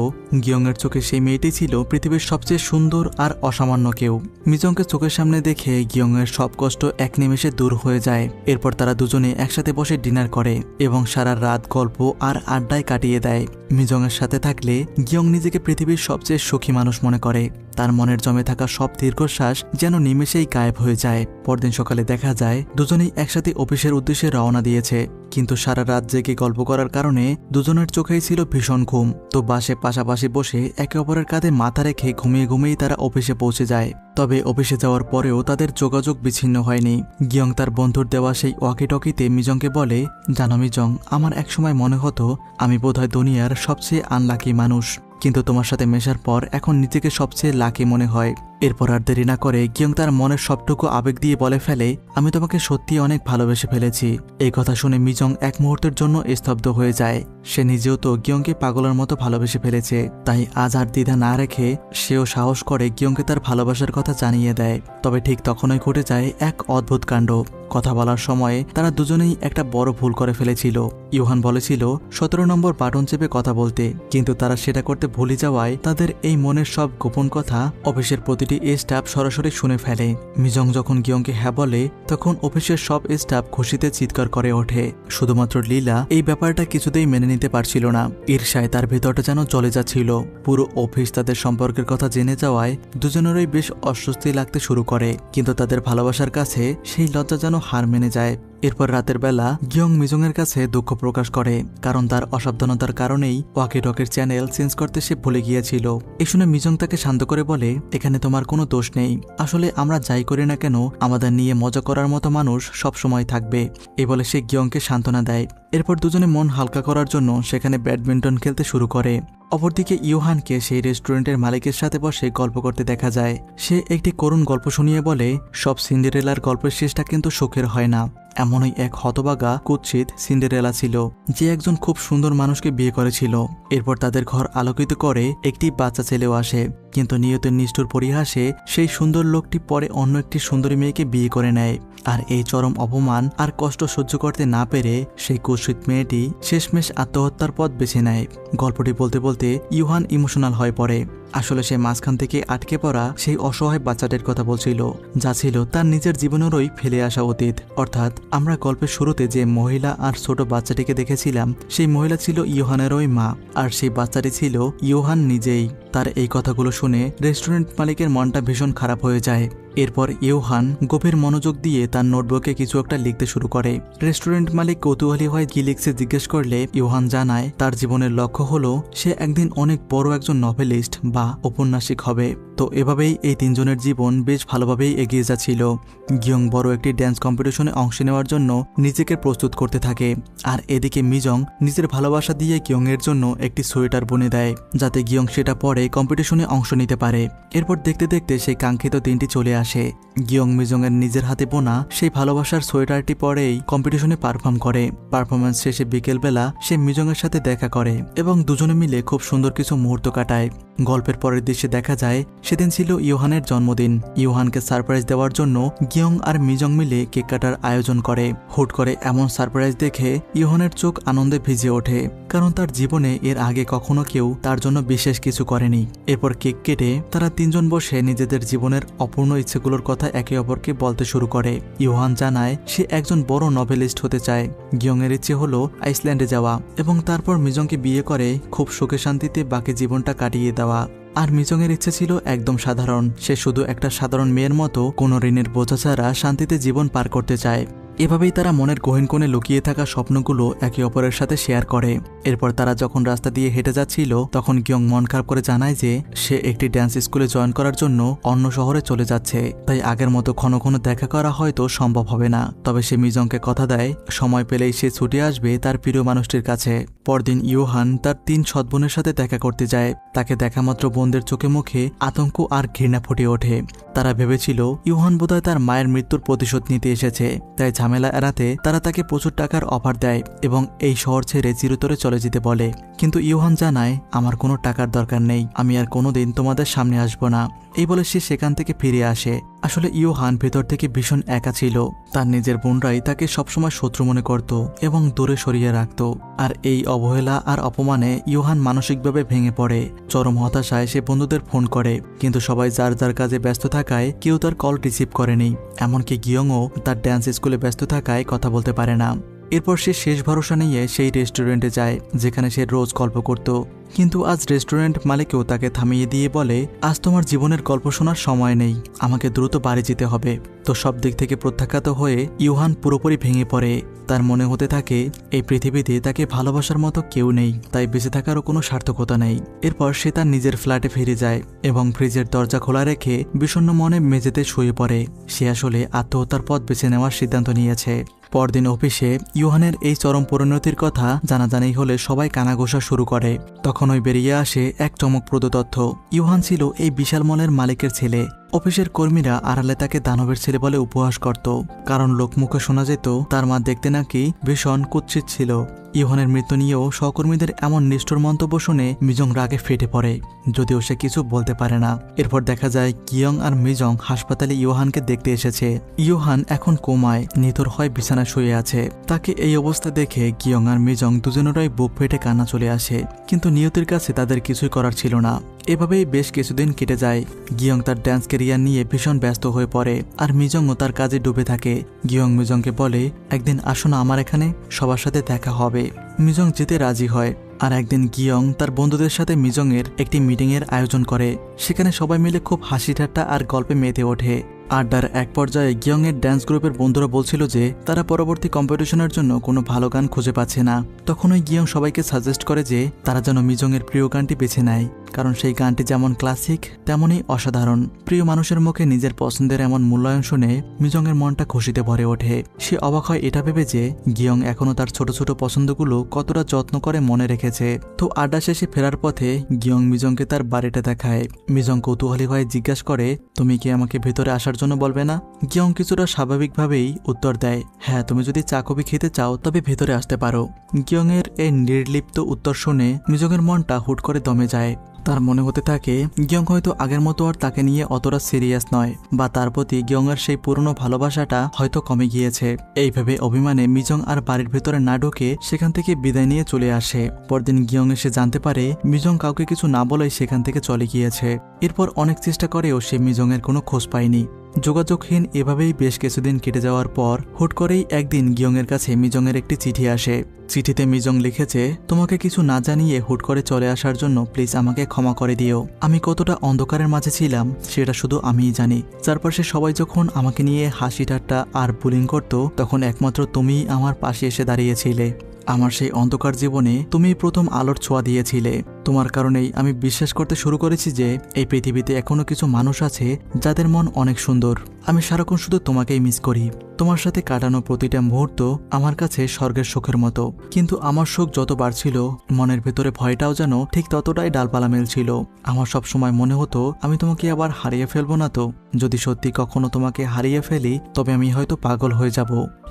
গিয়ংয়ের চোখে সেই মেয়েটি ছিল পৃথিবীর সবচেয়ে সুন্দর আর অসামান্য কেউ। মিজংকে চোখের সামনে দেখে গিয়ংয়ের সব কষ্ট এক নিমেষে দূর হয়ে যায়। এরপর তারা দুজনে একসাথে বসে ডিনার করে এবং সারা রাত গল্প আর আড্ডায় কাটিয়ে দেয়। মিজংয়ের সাথে থাকলে গিয়ং নিজেকে পৃথিবীর সবচেয়ে সুখী মানুষ মনে করে। তার মনের জমে থাকা সব দীর্ঘশ্বাস যেন নিমেষেই গায়েব হয়ে যায়। পরদিন সকালে দেখা যায় দুজনেই একসাথে অফিসের উদ্দেশ্যে রওনা দিয়েছে, কিন্তু সারা রাত জেগে গল্প করার কারণে দুজনের চোখেই ছিল ভীষণ ঘুম। তো বাসে পাশাপাশি বসে একে অপরের কাঁধে মাথা রেখে ঘুমিয়ে ঘুমিয়েই তারা অফিসে পৌঁছে যায়। তবে অফিসে যাওয়ার পরেও তাদের যোগাযোগ বিচ্ছিন্ন হয়নি। গিয়ং তার বন্ধুর দেওয়া সেই ওয়াকিটকিতে মিজংকে বলে, জানো মিজং, আমার একসময় মনে হতো আমি বোধহয় দুনিয়ার সবচেয়ে আনলাকি মানুষ, কিন্তু তোমার সাথে মেশার পর এখন নিজেকে সবচেয়ে লাকি মনে হয়। এরপর আর দেরি না করে গিয়ং তার মনের সবটুকু আবেগ দিয়ে বলে ফেলে, আমি তোমাকে সত্যি অনেক ভালোবেসে ফেলেছি। এই কথা শুনে মিজং এক মুহূর্তের জন্য স্তব্ধ হয়ে যায়। সে নিজেও তো গিয়ংকে পাগলের মতো ভালোবেসে ফেলেছে, তাই আজ আর দ্বিধা না রেখে সেও সাহস করে গিয়ংকে তার ভালোবাসার কথা জানিয়ে দেয়। তবে ঠিক তখনই ঘটে যায় এক অদ্ভুত কাণ্ড। কথা বলার সময়ে তারা দুজনেই একটা বড় ভুল করে ফেলেছিল। ইয়োহান বলেছিল 17 নম্বর বাটন চেপে কথা বলতে, কিন্তু তারা সেটা করতে ভুলে যাওয়ায় তাদের এই মনের সব গোপন কথা অফিসের প্রতিটি স্টাফ সরাসরি শুনে ফেলে। মিজং যখন গিয়ংকে হ্যাঁ বলে তখন অফিসের সব স্টাফ খুশিতে চিৎকার করে ওঠে। শুধুমাত্র লীলা এই ব্যাপারটা কিছুতেই মেনে নিতে পারছিল না। ঈর্ষায় তার ভেতরটা যেন চলে যাচ্ছিল। পুরো অফিস তাদের সম্পর্কের কথা জেনে যাওয়ায় দুজনেরই বেশ অস্বস্তি লাগতে শুরু করে, কিন্তু তাদের ভালোবাসার কাছে সেই লজ্জা যেন হার মেনে যায়। এরপর রাতের বেলা গিয়ং মিজংয়ের কাছে দুঃখ প্রকাশ করে, কারণ তার অসাবধানতার কারণেই ওয়াকিটকির চ্যানেল চেঞ্জ করতে সে ভুলে গিয়েছিল। এই শুনে মিজং তাকে শান্ত করে বলে, এখানে তোমার কোনো দোষ নেই, আসলে আমরা যাই করি না কেন আমাদের নিয়ে মজা করার মতো মানুষ সব সময় থাকবে। এই বলে সে গিয়ংকে সান্ত্বনা দেয়। এরপর দুজনে মন হালকা করার জন্য সেখানে ব্যাডমিন্টন খেলতে শুরু করে। অপরদিকে ইয়োহানকে সেই রেস্টুরেন্টের মালিকের সাথে বসে গল্প করতে দেখা যায়। সে একটি করুণ গল্প শুনিয়ে বলে, সব সিন্ডারেলার গল্পের শেষটা কিন্তু সুখের হয় না। এমনই এক হতবাগা কুৎসিত সিন্ডারেলা ছিল, যে একজন খুব সুন্দর মানুষকে বিয়ে করেছিল। এরপর তাদের ঘর আলোকিত করে একটি বাচ্চা ছেলেও আসে, কিন্তু নিয়তের নিষ্ঠুর পরিহাসে সেই সুন্দর লোকটি পরে অন্য একটি সুন্দরী মেয়েকে বিয়ে করে নেয়। আর এই চরম অপমান আর কষ্ট সহ্য করতে না পেরে সেই কুৎসিত মেয়েটি শেষমেশ আত্মহত্যার পথ বেছে নেয়। গল্পটি বলতে বলতে ইয়োহান ইমোশনাল হয়ে পড়ে। আসলে সে মাঝখান থেকে আটকে পড়া সেই অসহায় বাচ্চাটির কথা বলছিল, যা ছিল তার নিজের জীবনেরই ফেলে আসা অতীত। অর্থাৎ আমরা গল্পের শুরুতে যে মহিলা আর ছোট বাচ্চাটিকে দেখেছিলাম, সেই মহিলা ছিল ইয়োহানেরই মা, আর সেই বাচ্চাটি ছিল ইয়োহান নিজেই। তার এই কথাগুলো শুনে রেস্টুরেন্ট মালিকের মনটা ভীষণ খারাপ হয়ে যায়। এরপর ইয়োহান গভীর মনোযোগ দিয়ে তার নোটবুকে কিছু একটা লিখতে শুরু করে। রেস্টুরেন্ট মালিক কৌতূহলী হয়ে কি লিখছে জিজ্ঞেস করলে ইয়োহান জানায় তার জীবনের লক্ষ্য হলো সে একদিন অনেক বড় একজন নভেলিস্ট বা ঔপন্যাসিক হবে। তো এভাবেই এই তিনজনের জীবন বেশ ভালোভাবেই এগিয়ে যাচ্ছিল। গিয়ং বড় একটি ড্যান্স কম্পিটিশনে অংশ নেওয়ার জন্য নিজেকে প্রস্তুত করতে থাকে, আর এদিকে মিজং নিজের ভালোবাসা দিয়ে গিয়ং এর জন্য একটি সোয়েটার বুনে দেয়, যাতে গিয়ং সেটা পরে কম্পিটিশনে অংশ নিতে পারে। এরপর দেখতে দেখতে সেই কাঙ্ক্ষিত দিনটি চলে আসে। গিয়ং মিজং এর নিজের হাতে বোনা সেই ভালোবাসার সোয়েটারটি পরেই কম্পিটিশনে পারফর্ম করে। পারফরমেন্স শেষে বিকেলবেলা সে মিজং এর সাথে দেখা করে এবং দুজনে মিলে খুব সুন্দর কিছু মুহূর্ত কাটায়। গল্পের পরের দৃশ্যে দেখা যায় সেদিন ছিল ইয়োহানের জন্মদিন। ইয়োহানকে সারপ্রাইজ দেওয়ার জন্য গিয়ং আর মিজং মিলে কেক কাটার আয়োজন করে। হুট করে এমন সারপ্রাইজ দেখে ইয়োহানের চোখ আনন্দে ভিজে ওঠে, কারণ তার জীবনে এর আগে কখনো কেউ তার জন্য বিশেষ কিছু করেনি। এরপর কেক কেটে তারা তিনজন বসে নিজেদের জীবনের অপূর্ণ ইচ্ছা ইচ্ছেগুলোর কথা একে অপরকে বলতে শুরু করে। ইউহান জানায় সে একজন বড় নভেলিস্ট হতে চায়। গিয়ংয়ের ইচ্ছে হলো আইসল্যান্ডে যাওয়া এবং তারপর মিজংকে বিয়ে করে খুব সুখে শান্তিতে বাকি জীবনটা কাটিয়ে দেওয়া। আর মিজংয়ের ইচ্ছে ছিল একদম সাধারণ, সে শুধু একটা সাধারণ মেয়ের মতো কোনো ঋণের বোঝা ছাড়া শান্তিতে জীবন পার করতে চায়। এভাবেই তারা মনের গহীন কোণে লুকিয়ে থাকা স্বপ্নগুলো একে অপরের সাথে শেয়ার করে। এরপর তারা যখন রাস্তা দিয়ে হেঁটে যাচ্ছিল তখন গিয়ং মন খারাপ করে জানায় যে সে একটি ড্যান্স স্কুলে জয়েন করার জন্য অন্য শহরে চলে যাচ্ছে, তাই আগের মতো ঘন ঘন দেখা করা হয়তো সম্ভব হবে না। তবে সে মিজংকে কথা দেয় সময় পেলেই সে ছুটে আসবে তার প্রিয় মানুষটির কাছে। পরদিন ইউহান তার 3 সৎ বোনের সাথে দেখা করতে যায়। তাকে দেখা মাত্র বোনদের চোখে মুখে আতঙ্ক আর ঘৃণা ফুটে ওঠে। তারা ভেবেছিল ইউহান বোধহয় তার মায়ের মৃত্যুর প্রতিশোধ নিতে এসেছে, তাই ঝামেলা এড়াতে তারা তাকে প্রচুর টাকার অফার দেয় এবং এই শহর ছেড়ে চিরতরে চলে যেতে বলে। কিন্তু ইউহান জানায় আমার কোনো টাকার দরকার নেই, আমি আর কোনোদিন তোমাদের সামনে আসবো না। এই বলে সে সেখান থেকে ফিরে আসে। আসলে ইউহান ভেতর থেকে ভীষণ একা ছিল। তার নিজের বোনরাই তাকে সবসময় শত্রু মনে করত এবং দূরে সরিয়ে রাখত। আর এই অবহেলা আর অপমানে ইউহান মানসিকভাবে ভেঙে পড়ে। চরম হতাশায় সে বন্ধুদের ফোন করে, কিন্তু সবাই যার যার কাজে ব্যস্ত থাকায় কেউ তার কল রিসিভ করেনি। এমনকি গিয়ংও তার ড্যান্স স্কুলে ব্যস্ত থাকায় কথা বলতে পারে না। এরপর সে শেষ ভরসা নিয়ে সেই রেস্টুরেন্টে যায় যেখানে সে রোজ গল্প করত। কিন্তু আজ রেস্টুরেন্ট মালিকও তাকে থামিয়ে দিয়ে বলে আজ তোমার জীবনের গল্প শোনার সময় নেই, আমাকে দ্রুত বাড়ি যেতে হবে। তো সব দিক থেকে প্রত্যাখ্যাত হয়ে ইউহান পুরোপুরি ভেঙে পড়ে। তার মনে হতে থাকে এই পৃথিবীতে তাকে ভালোবাসার মতো কেউ নেই, তাই বেঁচে থাকারও কোনো সার্থকতা নেই। এরপর সে তার নিজের ফ্ল্যাটে ফিরে যায় এবং ফ্রিজের দরজা খোলা রেখে বিষণ্ণ মনে মেঝেতে শুয়ে পড়ে। সে আসলে আত্মহত্যার পথ বেছে নেওয়ার সিদ্ধান্ত নিয়েছে। পরদিন অফিসে ইউহানের এই চরম পরিণতির কথা জানাজানি হলে সবাই কানাঘোষা শুরু করে। তখনই বেরিয়ে আসে এক চমকপ্রদ তথ্য। ইউহান ছিল এই বিশাল মলের মালিকের ছেলে। অফিসের কর্মীরা আড়ালে তাকে দানবের ছেলে বলে উপহাস করত, কারণ লোকমুখে শোনা যেত তার মা দেখতে নাকি ভীষণ কুৎসিত ছিল। ইউহানের মৃত্যু নিয়েও সহকর্মীদের এমন নিষ্ঠুর মন্তব্য শুনে মিজং রাগে ফেটে পড়ে, যদিও সে কিছু বলতে পারে না। এরপর দেখা যায় গিয়ং আর মিজং হাসপাতালে ইউহানকে দেখতে এসেছে। ইউহান এখন কোমায়, নিথর হয় বিছানায় শুয়ে আছে। তাকে এই অবস্থা দেখে গিয়ং আর মিজং দুজনেরই বুক ফেটে কান্না চলে আসে, কিন্তু নিয়তির কাছে তাদের কিছুই করার ছিল না। এভাবেই বেশ কিছুদিন কেটে যায়। গিয়ং তার ড্যান্স ক্যারিয়ার নিয়ে ভীষণ ব্যস্ত হয়ে পড়ে আর মিজংও তার কাজে ডুবে থাকে। গিয়ং মিজংকে বলে একদিন আসো না আমার এখানে, সবার সাথে দেখা হবে। মিজং যেতে রাজি হয়। আর একদিন গিয়ং তার বন্ধুদের সাথে মিজংয়ের একটি মিটিংয়ের আয়োজন করে। সেখানে সবাই মিলে খুব হাসি ঠাট্টা আর গল্পে মেতে ওঠে। আড্ডার এক পর্যায়ে গিয়ংয়ের ড্যান্স গ্রুপের বন্ধুরা বলছিল যে তারা পরবর্তী কম্পিটিশনের জন্য কোনো ভালো গান খুঁজে পাচ্ছে না। তখনই গিয়ং সবাইকে সাজেস্ট করে যে তারা যেন মিজংয়ের প্রিয় গানটি বেছে নেয়, কারণ সেই গানটি যেমন ক্লাসিক তেমনই অসাধারণ। প্রিয় মানুষের মুখে নিজের পছন্দের এমন মূল্যায়ন শুনে মিজংয়ের মনটা খুশিতে ভরে ওঠে। সে অবাক হয় এটা ভেবে যে গিয়ং এখনও তার ছোট ছোট পছন্দগুলো কতটা যত্ন করে মনে রেখেছে। তো আড্ডা শেষে ফেরার পথে গিয়ং মিজংকে তার বাড়িটা দেখায়। মিজং কৌতূহলী হয়ে জিজ্ঞাসা করে তুমি কি আমাকে ভেতরে আসার জন্য বলবে না? গিয়ং কিছুটা স্বাভাবিকভাবেই উত্তর দেয় হ্যাঁ, তুমি যদি চা কফি খেতে চাও তবে ভেতরে আসতে পারো। গিয়ংয়ের এই নির্লিপ্ত উত্তর শুনে মিজংয়ের মনটা হুট করে দমে যায়। তার মনে হতে থাকে গিয়ং হয়তো আগের মতো আর তাকে নিয়ে অতটা সিরিয়াস নয়, বা তার প্রতি গিয়ংয়ের সেই পুরনো ভালোবাসাটা হয়তো কমে গিয়েছে। এইভাবে অভিমানে মিজং আর বাড়ির ভেতরে না ঢুকে সেখান থেকে বিদায় নিয়ে চলে আসে। পরদিন গিয়ং এসে জানতে পারে মিজং কাউকে কিছু না বলেই সেখান থেকে চলে গিয়েছে। এরপর অনেক চেষ্টা করেও সে মিজংয়ের কোনো খোঁজ পায়নি। যোগাযোগহীন এভাবেই বেশ কিছুদিন কেটে যাওয়ার পর হুট করেই একদিন গিয়ংয়ের কাছে মিজংয়ের একটি চিঠি আসে। চিঠিতে মিজং লিখেছে তোমাকে কিছু না জানিয়ে হুট করে চলে আসার জন্য প্লিজ আমাকে ক্ষমা করে দিও। আমি কতটা অন্ধকারের মাঝে ছিলাম সেটা শুধু আমিই জানি। চারপাশে সবাই যখন আমাকে নিয়ে হাসি ঠাট্টা আর বুলিং করত তখন একমাত্র তুমিই আমার পাশে এসে দাঁড়িয়েছিলে। আমার সেই অন্ধকার জীবনে তুমি প্রথম আলোর ছোঁয়া দিয়েছিলে। তোমার কারণেই আমি বিশ্বাস করতে শুরু করেছি যে এই পৃথিবীতে এখনো কিছু মানুষ আছে যাদের মন অনেক সুন্দর। আমি সারাক্ষণ শুধু তোমাকেই মিস করি। তোমার সাথে কাটানো প্রতিটা মুহূর্ত আমার কাছে স্বর্গের সুখের মতো। কিন্তু আমার সুখ যত বাড়ছিল মনের ভেতরে ভয়টাও যেন ঠিক ততটাই ডালপালা মেলছিল। আমার সব সময় মনে হতো আমি তোমাকে আবার হারিয়ে ফেলবো না তো। যদি সত্যি কখনো তোমাকে হারিয়ে ফেলি তবে আমি হয়তো পাগল হয়ে যাব।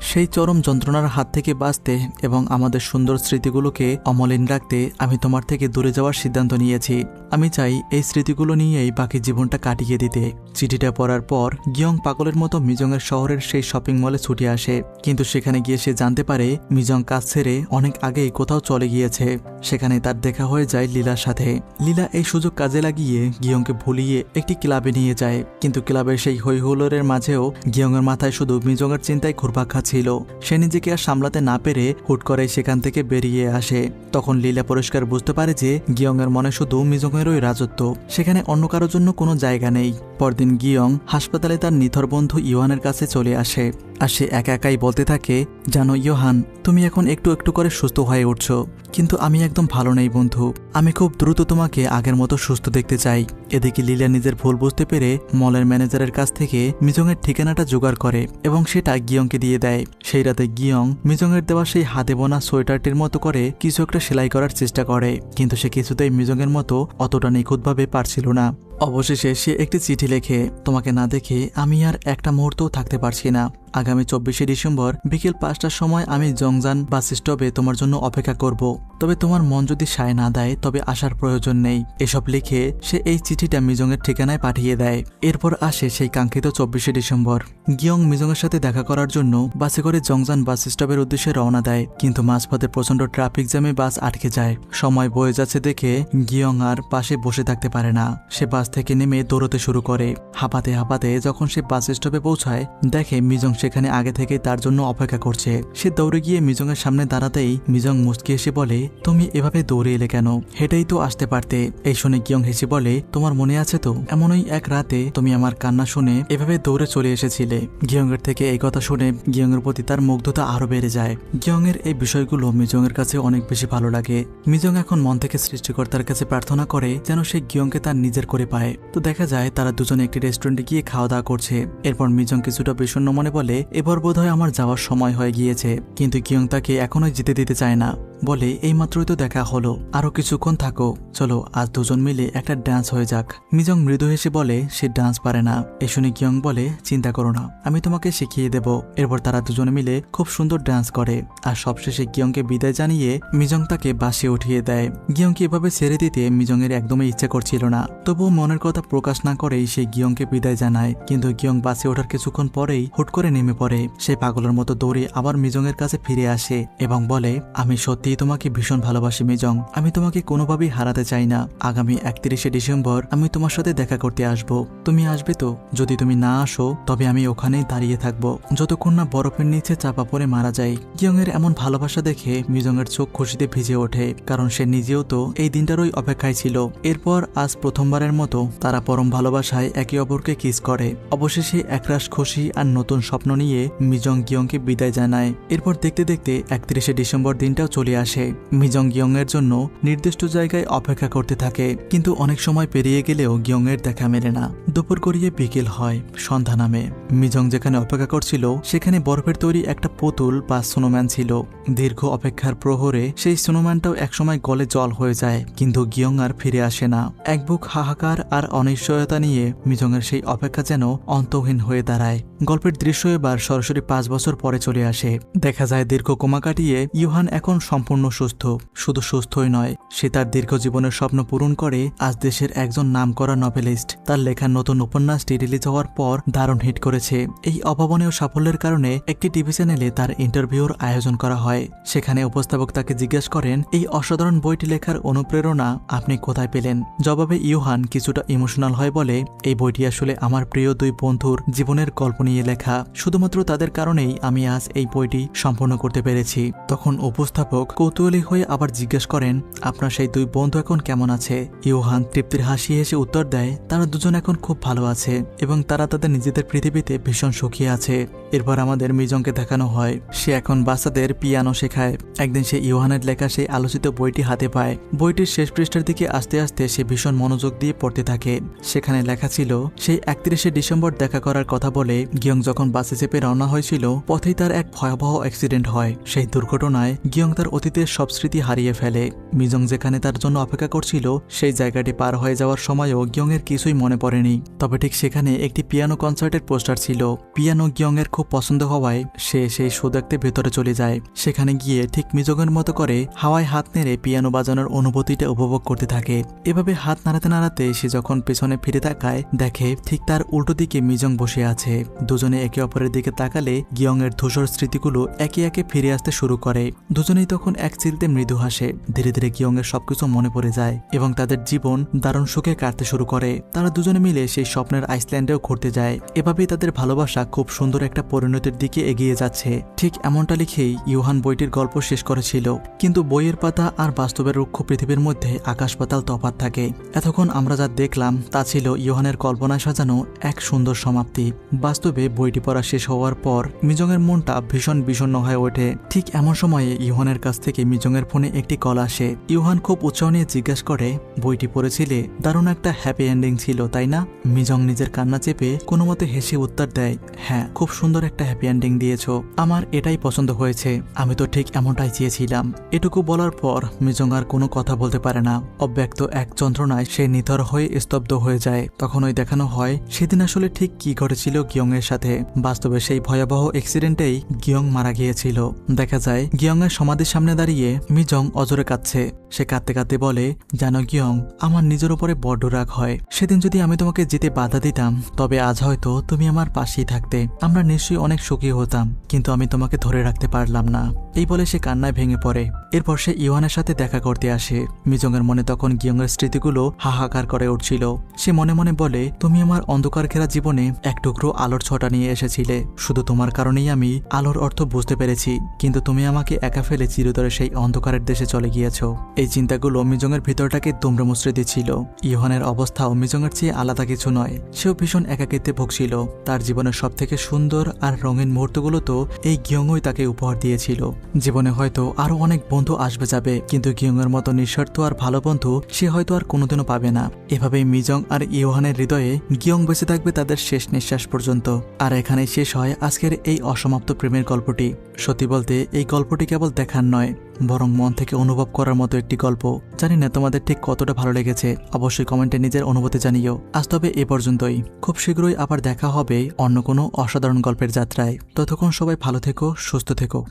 সেই চরম যন্ত্রণার হাত থেকে বাঁচতে এবং আমাদের সুন্দর স্মৃতিগুলোকে অমলিন রাখতে আমি তোমার থেকে দূরে যাওয়ার সিদ্ধান্ত নিয়েছি। আমি চাই এই স্মৃতিগুলো নিয়েই বাকি জীবনটা কাটিয়ে দিতে। চিঠিটা পড়ার পর গিয়ং পাগলের মতো মিজংয়ের শহরের সেই শপিং মলে ছুটে আসে, কিন্তু সেখানে গিয়ে সে জানতে পারে মিজং কাজ ছেড়ে অনেক আগেই কোথাও চলে গিয়েছে। সেখানে তার দেখা হয়ে যায় লীলার সাথে। লীলা এই সুযোগ কাজে লাগিয়ে গিয়ংকে ভুলিয়ে একটি ক্লাবে নিয়ে যায়, কিন্তু ক্লাবের সেই হইহুল্লোড়ের মাঝেও গিয়ংয়ের মাথায় শুধু মিজংয়ের চিন্তায় ঘুরপাক খাচ্ছিল। সে নিজেকে আর সামলাতে না পেরে হুট করে সেখান থেকে বেরিয়ে আসে। তখন লীলা পরিষ্কার বুঝতে পারে যে গিয়ংয়ের মনে শুধু মিজংয়েরই রাজত্ব, সেখানে অন্য কারোর জন্য কোনো জায়গা নেই। পরদিন গিয়ং হাসপাতালে তার নিথর বন্ধু ইউহানের কাছে চলে আসে, আর সে একা একাই বলতে থাকে, জানো ইউহান, তুমি এখন একটু একটু করে সুস্থ হয়ে উঠছো, কিন্তু আমি একদম ভালো নেই বন্ধু। আমি খুব দ্রুত তোমাকে আগের মতো সুস্থ দেখতে চাই। এদিকে লীলা নিজের ভুল বুঝতে পেরে মলের ম্যানেজারের কাছ থেকে মিজংয়ের ঠিকানাটা জোগাড় করে এবং সেটা গিয়ংকে দিয়ে দেয়। সেই রাতে গিয়ং মিজংয়ের দেওয়া সেই হাতে বোনা সোয়েটারটির মতো করে কিছু একটা সেলাই করার চেষ্টা করে, কিন্তু সে কিছুতেই মিজংয়ের মতো অতটা নিখুঁতভাবে পারছিল না। অবশেষে সে একটি চিঠি লেখে, তোমাকে না দেখে আমি আর একটা মুহূর্তও থাকতে পারছি না। আগামী 24শে ডিসেম্বর বিকেল 5টার সময় আমি জংজান বাস স্টপে তোমার জন্য অপেক্ষা করব। তবে তোমার মন যদি সায় না দেয় তবে আসার প্রয়োজন নেই। এসব লিখে সে এই চিঠিটা মিজংয়ের ঠিকানায় পাঠিয়ে দেয়। এরপর আসে সেই কাঙ্ক্ষিত 24শে ডিসেম্বর। গিয়ং মিজংয়ের সাথে দেখা করার জন্য বাসে করে জংজান বাস স্টপের উদ্দেশ্যে রওনা দেয়, কিন্তু মাঝপথে প্রচন্ড ট্রাফিক জ্যামে বাস আটকে যায়। সময় বয়ে যাচ্ছে দেখে গিয়ং আর পাশে বসে থাকতে পারে না। সে বাস থেকে নেমে দৌড়তে শুরু করে। হাঁপাতে হাঁপাতে যখন সে বাস স্টপে পৌঁছায়, দেখে মিজং সেখানে আগে থেকে তার জন্য অপেক্ষা করছে। সে দৌড়ে গিয়ে মিজংয়ের সামনে দাঁড়াতেই মিজং মুচকি এসে বলে, তুমি এভাবে দৌড়ে এলে কেন? হেঁটেই তো আসতে পারতে। এই শুনে গিয়ং হেসে বলে, তোমার মনে আছে তো এমনই এক রাতে তুমি আমার কান্না শুনে এভাবে দৌড়ে চলে এসেছিলে। গিয়ংয়ের থেকে এই কথা শুনে গিয়ংয়ের প্রতি তার মুগ্ধতা আরো বেড়ে যায়। গিয়ংয়ের এই বিষয়গুলো মিজংয়ের কাছে অনেক বেশি ভালো লাগে। মিজং এখন মন থেকে সৃষ্টিকর্তার কাছে প্রার্থনা করে যেন সে গিয়ংকে তার নিজের করে পায়। তো দেখা যায় তারা দুজনে একটি রেস্টুরেন্টে গিয়ে খাওয়া দাওয়া করছে। এরপর মিজং কিছুটা বিষণ্ণ মনে বলে, এবার বোধহয় আমার যাওয়ার সময় হয়ে গিয়েছে। কিন্তু গিয়ং তাকে এখনোই যেতে দিতে চায় না, বলে এই মাত্রই তো দেখা হলো, আরো কিছুক্ষণ থাকো, চলো আজ দুজন মিলে একটা ডান্স হয়ে যাক। মিজং মৃদু হেসে বলে সে ডান্স পারে না। এই শুনে গিয়ং বলে, চিন্তা করো না, আমি তোমাকে শিখিয়ে দেব। এরপর তারা দুজনে মিলে খুব সুন্দর ডান্স করে। আর সবশেষে গিয়ংকে বিদায় জানিয়ে মিজং তাকে বাসে উঠিয়ে দেয়। গিয়ংকে এভাবে ছেড়ে দিতে মিজংয়ের একদমই ইচ্ছা করছিল না, তবুও মনের কথা প্রকাশ না করেই সে গিয়ংকে বিদায় জানায়। কিন্তু গিয়ং বাসে ওঠার কিছুক্ষণ পরেই হুট করে নেমে পড়ে। সে পাগলের মতো দৌড়ে আবার মিজংয়ের কাছে ফিরে আসে এবং বলে, আমি সত্যি তোমাকে ভীষণ ভালোবাসি মিজং, আমি তোমাকে কোনোভাবেই হারাতে চাই না। আগামী 31শে ডিসেম্বর আমি তোমার সাথে দেখা করতে আসব। তুমি আসবে তো? যদি তুমি না আসো তবে আমি ওখানেই দাঁড়িয়ে থাকবো যতক্ষণ না বরফের নিচে চাপা পড়ে মারা যায়। গিয়ং এর এমন ভালোবাসা দেখে মিজংয়ের চোখ খুশিতে ভিজে ওঠে, কারণ সে নিজেও তো এই দিনটারই অপেক্ষায় ছিল। এরপর আজ প্রথমবারের মতো তারা পরম ভালোবাসায় একে অপরকে কিস করে। অবশেষে একরাশ খুশি আর নতুন স্বপ্ন নিয়ে মিজং গিয়ংকে বিদায় জানায়। এরপর দেখতে দেখতে 31শে ডিসেম্বর দিনটাও চলে আসে। মিজং গিয়ং এর জন্য নির্দিষ্ট জায়গায় অপেক্ষা করতে থাকে, কিন্তু অনেক সময় পেরিয়ে গেলেও গিয়ং এর দেখা মেলে না। দুপুর গড়িয়ে বিকেল হয়, সন্ধ্যা নামে। মিজং যেখানে অপেক্ষা করছিল সেখানে বরফের তৈরি একটা পুতুল বা স্নোম্যান ছিল। দীর্ঘ অপেক্ষার প্রহরে সেই স্নোম্যানটাও একসময় গলে জল হয়ে যায়, কিন্তু গিয়ং আর ফিরে আসে না। এক বুক হাহাকার আর অনিশ্চয়তা নিয়ে মিজং এর সেই অপেক্ষা যেন অন্তহীন হয়ে দাঁড়ায়। গল্পের দৃশ্য এবার সরাসরি 5 বছর পরে চলে আসে। দেখা যায় দীর্ঘ কোমা কাটিয়ে ইউহান এখন সম্পূর্ণ সুস্থ। শুধু সুস্থই নয়, সে তার দীর্ঘ জীবনের স্বপ্ন পূরণ করে আজ দেশের একজন নামকরা নভেলিস্ট। তার লেখা নতুন উপন্যাসটি রিলিজ হওয়ার পর দারুণ হিট করেছে। এই অভাবনীয় সাফল্যের কারণে একটি টিভি চ্যানেলে তার ইন্টারভিউর আয়োজন করা হয়। সেখানে উপস্থাপক তাকে জিজ্ঞেস করেন, এই অসাধারণ বইটি লেখার অনুপ্রেরণা আপনি কোথায় পেলেন? জবাবে ইউহান কিছুটা ইমোশনাল হয় বলে, এই বইটি আসলে আমার প্রিয় 2 বন্ধুর জীবনের গল্প নিয়ে লেখা। শুধুমাত্র তাদের কারণেই আমি আজ এই বইটি সম্পূর্ণ করতে পেরেছি। তখন উপস্থাপক কৌতূহলী হয়ে আবার জিজ্ঞেস করেন, আপনার সেই 2 বন্ধু এখন কেমন আছে? ইউহান তৃপ্তির হাসি হেসে উত্তর দেয়, তারা দুজন এখন খুব ভালো আছে এবং তারা তাদের নিজেদের পৃথিবীতে ভীষণ সুখী আছে। এরপর আমাদের মিজংকে দেখানো হয় সে এখন বাচ্চাদের পিয়ানো শেখায়। একদিন সে ইউহানের লেখা সেই আলোচিত বইটি হাতে পায়। বইটির শেষ পৃষ্ঠার দিকে আস্তে আস্তে সে ভীষণ মনোযোগ দিয়ে পড়তে থাকে। সেখানে লেখা ছিল, সেই 31শে ডিসেম্বর দেখা করার কথা বলে গিয়ং যখন বাসে চেপে রওনা হয়েছিল, পথেই তার এক ভয়াবহ অ্যাক্সিডেন্ট হয়। সেই দুর্ঘটনায় গিয়ং তার অতীতের সব স্মৃতি হারিয়ে ফেলে। মিজং যেখানে তার জন্য অপেক্ষা করছিল সেই জায়গাটি পার হয়ে যাওয়ার সময়ও গিয়ং এর কিছুই মনে পড়েনি। তবে ঠিক সেখানে একটি পিয়ানো কনসার্টের পোস্টার ছিল। পিয়ানো গিয়ং এর খুব খুব পছন্দ হওয়ায় সে সেই শো দেখতে ভেতরে চলে যায়। সেখানে গিয়ে ঠিক মিজংয়ের মতো করে হাওয়ায় হাত নেড়ে পিয়ানো বাজানোর অনুভূতিটা উপভোগ করতে থাকে। এভাবে হাত নাড়াতে নাড়াতে সে যখন পেছনে ফিরে তাকায় দেখে ঠিক তার উল্টো দিকে মিজং বসে আছে। দুজনে একে অপরের দিকে তাকালে গিয়ং এর ধূসর স্মৃতিগুলো একে একে ফিরে আসতে শুরু করে। দুজনেই তখন এক চিলতে মৃদু হাসে। ধীরে ধীরে গিয়ং এর সবকিছু মনে পড়ে যায় এবং তাদের জীবন দারুণ সুখে কাটতে শুরু করে। তারা দুজনে মিলে সেই স্বপ্নের আইসল্যান্ডেও ঘুরতে যায়। এভাবেই তাদের ভালোবাসা খুব সুন্দর একটা পরিণতির দিকে এগিয়ে যাচ্ছে। ঠিক এমনটা লিখেই ইউহান বইটির গল্প শেষ করেছিল। কিন্তু বইয়ের পাতা আর বাস্তবের রুক্ষ পৃথিবীর মধ্যে আকাশ পাতাল তফাৎ থাকে। এতক্ষণ আমরা যা দেখলাম তা ছিল ইউহানের কল্পনায় সাজানো এক সুন্দর সমাপ্তি। বাস্তবে বইটি পড়া শেষ হওয়ার পর মিজংয়ের মনটা ভীষণ বিষণ্ণ হয়ে ওঠে। ঠিক এমন সময়ে ইউহানের কাছ থেকে মিজংয়ের ফোনে একটি কল আসে। ইউহান খুব উৎসাহ নিয়ে জিজ্ঞাসা করে, বইটি পড়েছিলে? দারুণ একটা হ্যাপি এন্ডিং ছিল, তাই না? মিজং নিজের কান্না চেপে কোনো মতে হেসে উত্তর দেয়, হ্যাঁ, খুব সুন্দর একটা হ্যাপি এন্ডিং দিয়েছো, আমার এটাই পছন্দ হয়েছে, আমি তো ঠিক এমনটাই চেয়েছিলাম। এটুকু বলার পর মিজং আর কোনো কথা বলতে পারে না। অব্যক্ত এক যন্ত্রণায় সে নিথর হয়ে স্তব্ধ হয়ে যায়। তখন ওই দেখানো হয় সেদিন আসলে ঠিক কি ঘটেছিল গিয়ং এর সাথে। বাস্তবে সেই ভয়াবহ অ্যাক্সিডেন্টেই গিয়ং মারা গিয়েছিল। দেখা যায় গিয়ং এর সমাধির সামনে দাঁড়িয়ে মিজং অজরে কাঁদছে। সে কাঁদতে কাঁদতে বলে, জানো গিয়ং, আমার নিজের উপরে বড্ড রাগ হয়। সেদিন যদি আমি তোমাকে যেতে বাধা দিতাম তবে আজ হয়তো তুমি আমার পাশেই থাকতে, আমরা নিশ্চয়ই অনেক সুখী হতাম, কিন্তু আমি তোমাকে ধরে রাখতে পারলাম না। এই বলে সে কান্নায় ভেঙে পড়ে। এরপর সে ইউহানের সাথে দেখা করতে আসে। মিজং এর মনে তখন গিয়ং এর স্মৃতিগুলো হাহাকার করে উঠছিল। সে মনে মনে বলে, তুমি আমার অন্ধকার ঘেরা জীবনে এক টুকরো আলোর ছটা নিয়ে এসেছিলে। শুধু তোমার কারণেই আমি আলোর অর্থ বুঝতে পেরেছি, কিন্তু তুমি আমাকে একা ফেলে চিরতরে সেই অন্ধকারের দেশে চলে গিয়েছো। এই চিন্তাগুলো মিজং এর ভিতরটাকে দুমড়ে মুচড়ে দিচ্ছিল। ইউহানের অবস্থাও মিজং এর চেয়ে আলাদা কিছু নয়। সেও ভীষণ একাকিত্বে ভুগছিল। তার জীবনের সব থেকে সুন্দর আর রঙিন মুহূর্তগুলো তো এই গিয়ংই তাকে উপহার দিয়েছিল। জীবনে হয়তো আরো অনেক বন্ধু আসবে যাবে, কিন্তু গিয়ং এর মতো নিঃস্বার্থ আর ভালো বন্ধু সে হয়তো আর কোনোদিনও পাবে না। এভাবেই মিজং আর ইউহানের হৃদয়ে গিয়ং বেঁচে থাকবে তাদের শেষ নিঃশ্বাস পর্যন্ত। আর এখানেই শেষ হয় আজকের এই অসমাপ্ত প্রেমের গল্পটি। সত্যি বলতে এই গল্পটি কেবল দেখার নয়, বরং মন থেকে অনুভব করার মতো একটি গল্প। জানি না তোমাদের ঠিক কতটা ভালো লেগেছে, অবশ্যই কমেন্টে নিজের অনুভূতি জানিও। আজ তবে এ পর্যন্তই। খুব শীঘ্রই আবার দেখা হবে অন্য কোনো অসাধারণ গল্পের যাত্রায়। ততক্ষণ সবাই ভালো থেকো, সুস্থ থেকো।